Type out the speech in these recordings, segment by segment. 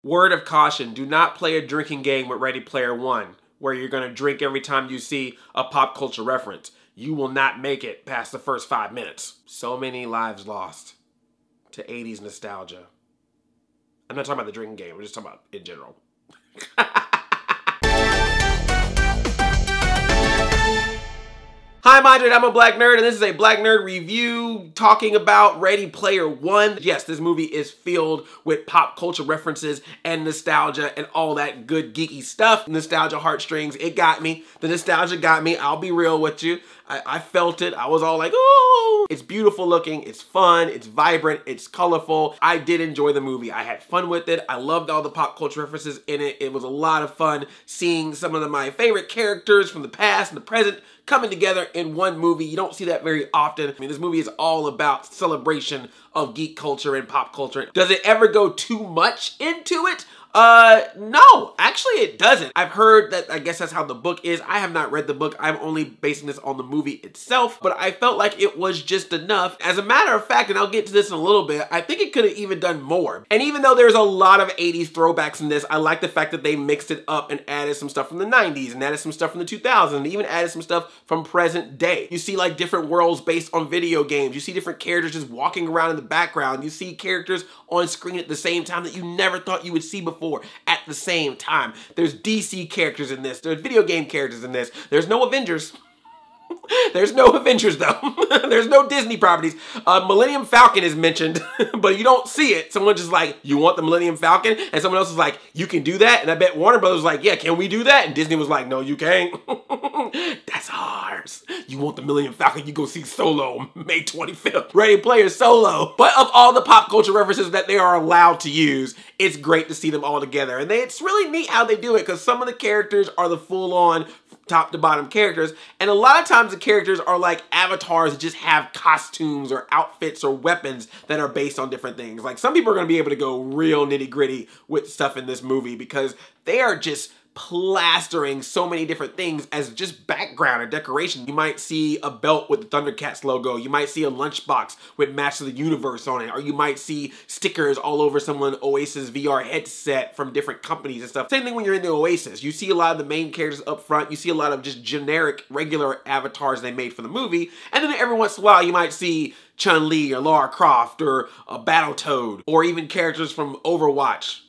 Word of caution, do not play a drinking game with Ready Player One, where you're gonna drink every time you see a pop culture reference. You will not make it past the first 5 minutes. So many lives lost to 80s nostalgia. I'm not talking about the drinking game, we're just talking about in general. Hi, I'm Andre, I'm a black nerd, and this is a black nerd review talking about Ready Player One. Yes, this movie is filled with pop culture references and nostalgia and all that good geeky stuff. Nostalgia heartstrings, it got me. The nostalgia got me, I'll be real with you. I felt it, I was all like, ooh! It's beautiful looking, it's fun, it's vibrant, it's colorful. I did enjoy the movie, I had fun with it. I loved all the pop culture references in it. It was a lot of fun seeing some of my favorite characters from the past and the present coming together in one movie. You don't see that very often. I mean, this movie is all about celebration of geek culture and pop culture. Does it ever go too much into it? No, actually it doesn't. I've heard that, I guess that's how the book is. I have not read the book. I'm only basing this on the movie itself, but I felt like it was just enough. As a matter of fact, and I'll get to this in a little bit, I think it could have even done more. And even though there's a lot of 80s throwbacks in this, I like the fact that they mixed it up and added some stuff from the 90s and added some stuff from the 2000s and even added some stuff from present day. You see like different worlds based on video games. You see different characters just walking around in the background. You see characters on screen at the same time that you never thought you would see before at the same time. There's DC characters in this. There's video game characters in this. There's no Avengers. There's no Avengers though. There's no Disney properties. Millennium Falcon is mentioned, but you don't see it. Someone just like, you want the Millennium Falcon? And someone else is like, you can do that? And I bet Warner Brothers was like, yeah, can we do that? And Disney was like, no, you can't. That's ours. You want the Millennium Falcon? You go see Solo May 25th. Ready Player Solo. But of all the pop culture references that they are allowed to use, it's great to see them all together. And it's really neat how they do it, because some of the characters are the full-on top to bottom characters, and a lot of times the characters are like avatars that just have costumes or outfits or weapons that are based on different things. Like, some people are going to be able to go real nitty gritty with stuff in this movie because they are just plastering so many different things as just background and decoration. You might see a belt with the Thundercats logo. You might see a lunchbox with Master of the Universe on it. Or you might see stickers all over someone Oasis VR headset from different companies and stuff. Same thing when you're in the Oasis. You see a lot of the main characters up front. You see a lot of just generic, regular avatars they made for the movie. And then every once in a while you might see Chun-Li or Lara Croft or a Battletoad, or even characters from Overwatch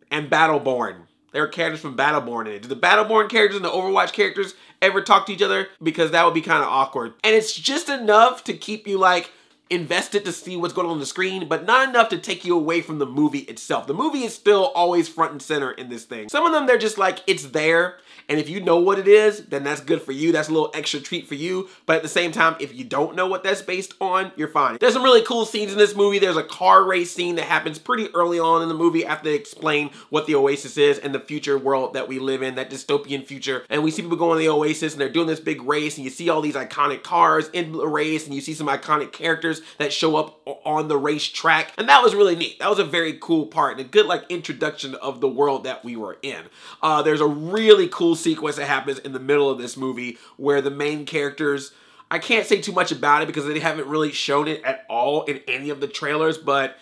and Battleborn. There are characters from Battleborn in it. Do the Battleborn characters and the Overwatch characters ever talk to each other? Because that would be kind of awkward. And it's just enough to keep you like invested to see what's going on the screen, but not enough to take you away from the movie itself. The movie is still always front and center in this thing. Some of them, they're just like, it's there. And if you know what it is, then that's good for you. That's a little extra treat for you. But at the same time, if you don't know what that's based on, you're fine. There's some really cool scenes in this movie. There's a car race scene that happens pretty early on in the movie after they explain what the Oasis is and the future world that we live in, that dystopian future. And we see people going to the Oasis and they're doing this big race, and you see all these iconic cars in the race, and you see some iconic characters that show up on the racetrack. And that was really neat. That was a very cool part and a good like introduction of the world that we were in. There's a really cool sequence that happens in the middle of this movie where the main characters, I can't say too much about it because they haven't really shown it at all in any of the trailers, but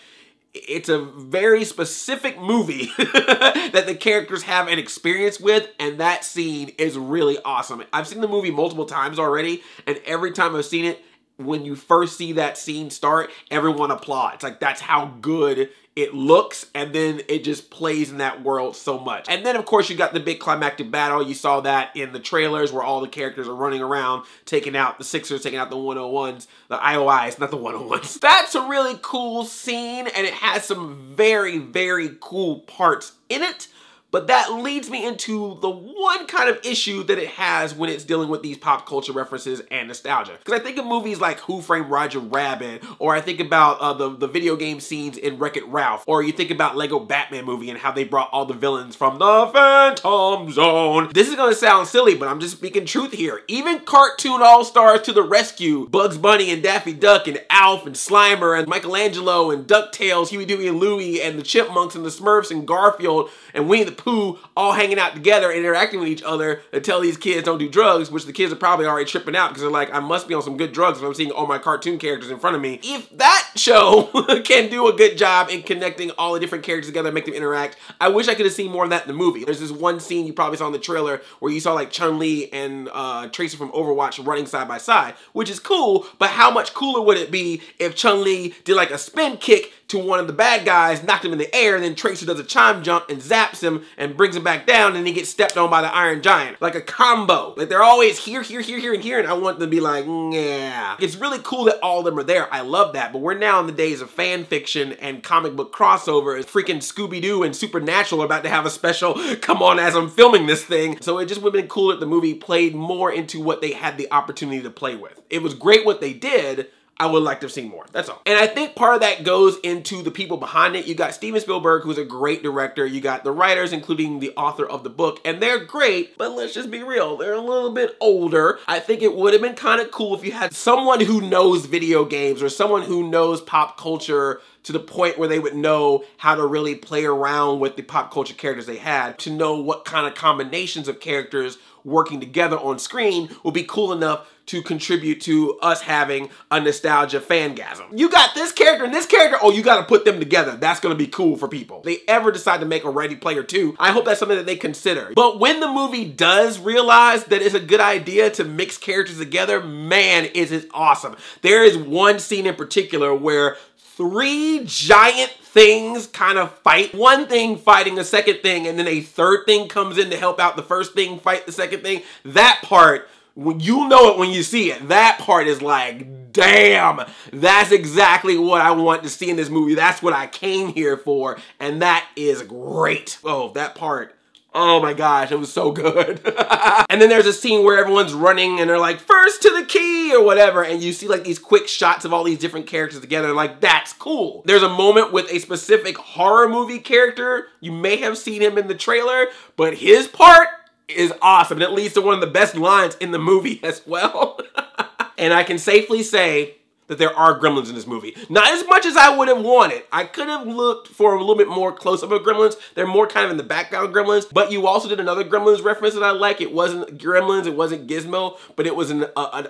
it's a very specific movie that the characters have an experience with, and that scene is really awesome. I've seen the movie multiple times already, and every time I've seen it, when you first see that scene start, everyone applauds. Like, that's how good it looks, and then it just plays in that world so much. And then, of course, you got the big climactic battle. You saw that in the trailers where all the characters are running around, taking out the Sixers, taking out the 101s, the IOIs, not the 101s. That's a really cool scene, and it has some very, very cool parts in it. But that leads me into the one kind of issue that it has when it's dealing with these pop culture references and nostalgia. Because I think of movies like Who Framed Roger Rabbit, or I think about the video game scenes in Wreck-It Ralph, or you think about Lego Batman movie and how they brought all the villains from the Phantom Zone. This is gonna sound silly, but I'm just speaking truth here. Even cartoon all-stars to the rescue, Bugs Bunny and Daffy Duck and Alf and Slimer and Michelangelo and DuckTales, Huey, Dewey and Louie and the Chipmunks and the Smurfs and Garfield and Winnie the Pooh all hanging out together and interacting with each other to tell these kids don't do drugs, which the kids are probably already tripping out because they're like, I must be on some good drugs if I'm seeing all my cartoon characters in front of me. If that show can do a good job in connecting all the different characters together and make them interact, I wish I could have seen more of that in the movie. There's this one scene you probably saw in the trailer where you saw like Chun-Li and Tracer from Overwatch running side by side, which is cool, but how much cooler would it be if Chun-Li did like a spin kick to one of the bad guys, knocked him in the air, and then Tracer does a chime jump and zaps him and brings him back down, and he gets stepped on by the Iron Giant. Like a combo. Like they're always here, here, here, here, and here, and I want them to be like, yeah. It's really cool that all of them are there. I love that, but we're now in the days of fan fiction and comic book crossovers. Freaking Scooby-Doo and Supernatural are about to have a special come on as I'm filming this thing. So it just would have been cool that the movie played more into what they had the opportunity to play with. It was great what they did. I would like to have seen more. That's all. And I think part of that goes into the people behind it. You got Steven Spielberg, who's a great director. You got the writers, including the author of the book, and they're great, but let's just be real. They're a little bit older. I think it would have been kind of cool if you had someone who knows video games or someone who knows pop culture to the point where they would know how to really play around with the pop culture characters they had, to know what kind of combinations of characters working together on screen would be cool enough to contribute to us having a nostalgia fangasm. You got this character and this character, oh, you gotta put them together. That's gonna be cool for people. If they ever decide to make a Ready Player 2, I hope that's something that they consider. But when the movie does realize that it's a good idea to mix characters together, man, is it awesome. There is one scene in particular where 3 giant things kind of fight. One thing fighting a second thing, and then a third thing comes in to help out the first thing fight the second thing. That part, when you know it when you see it, that part is like, damn, that's exactly what I want to see in this movie. That's what I came here for, and that is great. Oh, that part. Oh my gosh, it was so good. And then there's a scene where everyone's running and they're like, first to the key or whatever. And you see like these quick shots of all these different characters together. Like, that's cool. There's a moment with a specific horror movie character. You may have seen him in the trailer, but his part is awesome. And it leads to one of the best lines in the movie as well. And I can safely say that there are gremlins in this movie. Not as much as I would have wanted. I could have looked for a little bit more close-up of gremlins. They're more kind of in the background gremlins, but you also did another gremlins reference that I like. It wasn't gremlins, it wasn't Gizmo, but it was an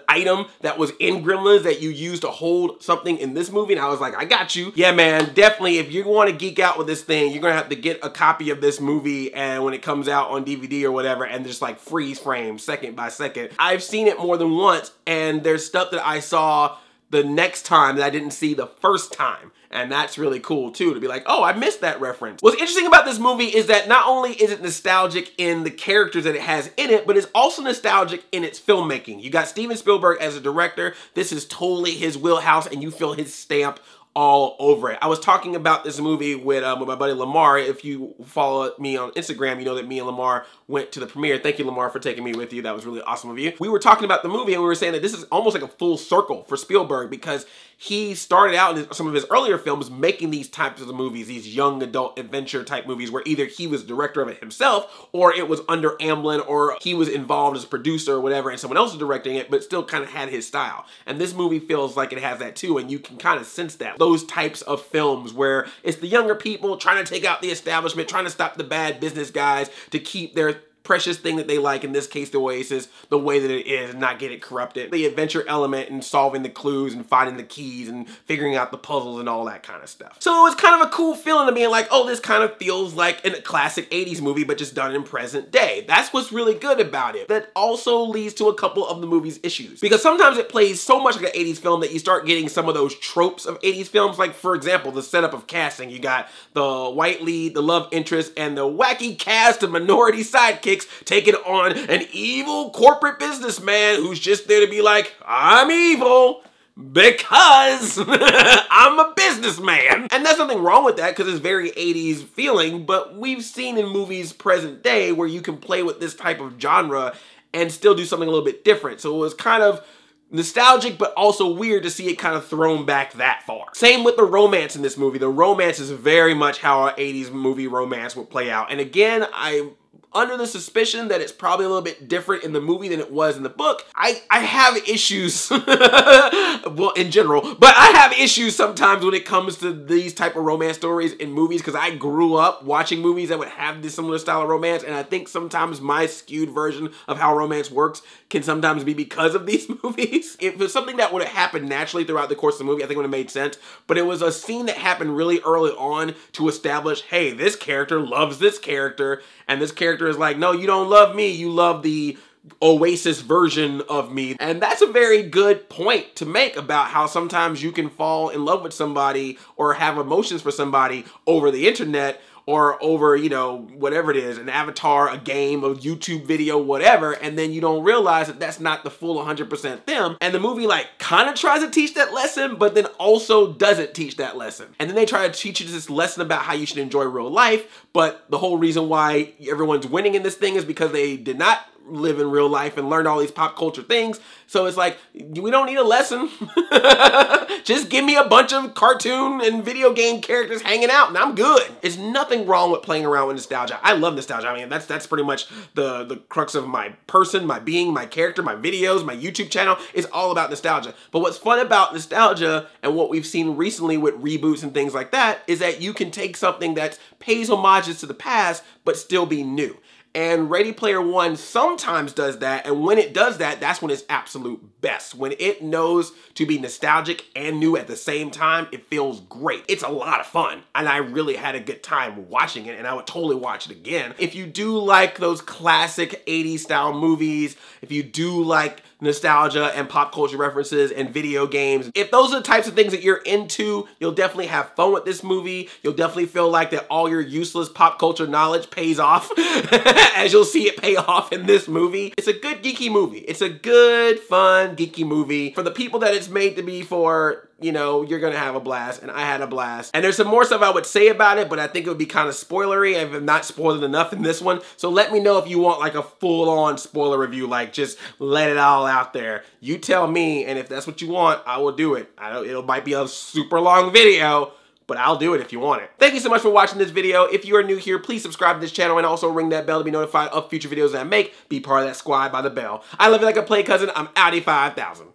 item that was in Gremlins that you used to hold something in this movie, and I was like, I got you. Yeah, man, definitely, if you want to geek out with this thing, you're gonna have to get a copy of this movie, and when it comes out on DVD or whatever, and just like freeze frame second by second. I've seen it more than once, and there's stuff that I saw the next time that I didn't see the first time. And that's really cool too, to be like, oh, I missed that reference. What's interesting about this movie is that not only is it nostalgic in the characters that it has in it, but it's also nostalgic in its filmmaking. You got Steven Spielberg as a director. This is totally his wheelhouse, and you feel his stamp all over it. I was talking about this movie with my buddy Lamar. If you follow me on Instagram, you know that me and Lamar went to the premiere. Thank you, Lamar, for taking me with you. That was really awesome of you. We were talking about the movie, and we were saying that this is almost like a full circle for Spielberg, because he started out in some of his earlier films making these types of movies, these young adult adventure type movies where either he was director of it himself, or it was under Amblin, or he was involved as a producer or whatever, and someone else was directing it, but still kind of had his style. And this movie feels like it has that too, and you can kind of sense that. Those types of films where it's the younger people trying to take out the establishment, trying to stop the bad business guys to keep their precious thing that they like, in this case the Oasis, the way that it is, and not get it corrupted. The adventure element and solving the clues and finding the keys and figuring out the puzzles and all that kind of stuff. So it was kind of a cool feeling to being like, oh, this kind of feels like a classic 80s movie, but just done in present day. That's what's really good about it. That also leads to a couple of the movie's issues, because sometimes it plays so much like an 80s film that you start getting some of those tropes of 80s films. Like, for example, the setup of casting. You got the white lead, the love interest, and the wacky cast of minority sidekicks taking on an evil corporate businessman who's just there to be like, I'm evil because I'm a businessman. And there's nothing wrong with that, because it's very 80s feeling, but we've seen in movies present day where you can play with this type of genre and still do something a little bit different. So it was kind of nostalgic, but also weird to see it kind of thrown back that far. Same with the romance in this movie. The romance is very much how an 80s movie romance would play out. And again, I under the suspicion that it's probably a little bit different in the movie than it was in the book. I have issues, well, in general, but I have issues sometimes when it comes to these type of romance stories in movies, because I grew up watching movies that would have this similar style of romance, and I think sometimes my skewed version of how romance works can sometimes be because of these movies. If it was something that would have happened naturally throughout the course of the movie, I think it would have made sense, but it was a scene that happened really early on to establish, hey, this character loves this character, and this character is like, no, you don't love me, you love the Oasis version of me. And that's a very good point to make about how sometimes you can fall in love with somebody or have emotions for somebody over the internet, or over, you know, whatever it is, an avatar, a game, a YouTube video, whatever, and then you don't realize that that's not the full 100% them. And the movie like kind of tries to teach that lesson, but then also doesn't teach that lesson. And then they try to teach you this lesson about how you should enjoy real life, but the whole reason why everyone's winning in this thing is because they did not live in real life and learn all these pop culture things. So it's like, we don't need a lesson. Just give me a bunch of cartoon and video game characters hanging out and I'm good. There's nothing wrong with playing around with nostalgia. I love nostalgia. I mean, that's pretty much the crux of my person, my being, my character, my videos, my YouTube channel. It's all about nostalgia. But what's fun about nostalgia and what we've seen recently with reboots and things like that is that you can take something that pays homages to the past but still be new. And Ready Player One sometimes does that, and when it does that, that's when it's absolute best. When it knows to be nostalgic and new at the same time, it feels great. It's a lot of fun, and I really had a good time watching it, and I would totally watch it again. If you do like those classic 80s style movies, if you do like nostalgia and pop culture references and video games, if those are the types of things that you're into, you'll definitely have fun with this movie. You'll definitely feel like that all your useless pop culture knowledge pays off as you'll see it pay off in this movie. It's a good geeky movie. It's a good, fun, geeky movie. For the people that it's made to be for, you know, you're gonna have a blast, and I had a blast. And there's some more stuff I would say about it, but I think it would be kind of spoilery if I'm not spoiled enough in this one. So let me know if you want like a full-on spoiler review, like just let it all out there. You tell me, and if that's what you want, I will do it. I know it might be a super long video, but I'll do it if you want it. Thank you so much for watching this video. If you are new here, please subscribe to this channel and also ring that bell to be notified of future videos that I make. Be part of that squad by the bell. I love you like a play cousin. I'm Audi 5000.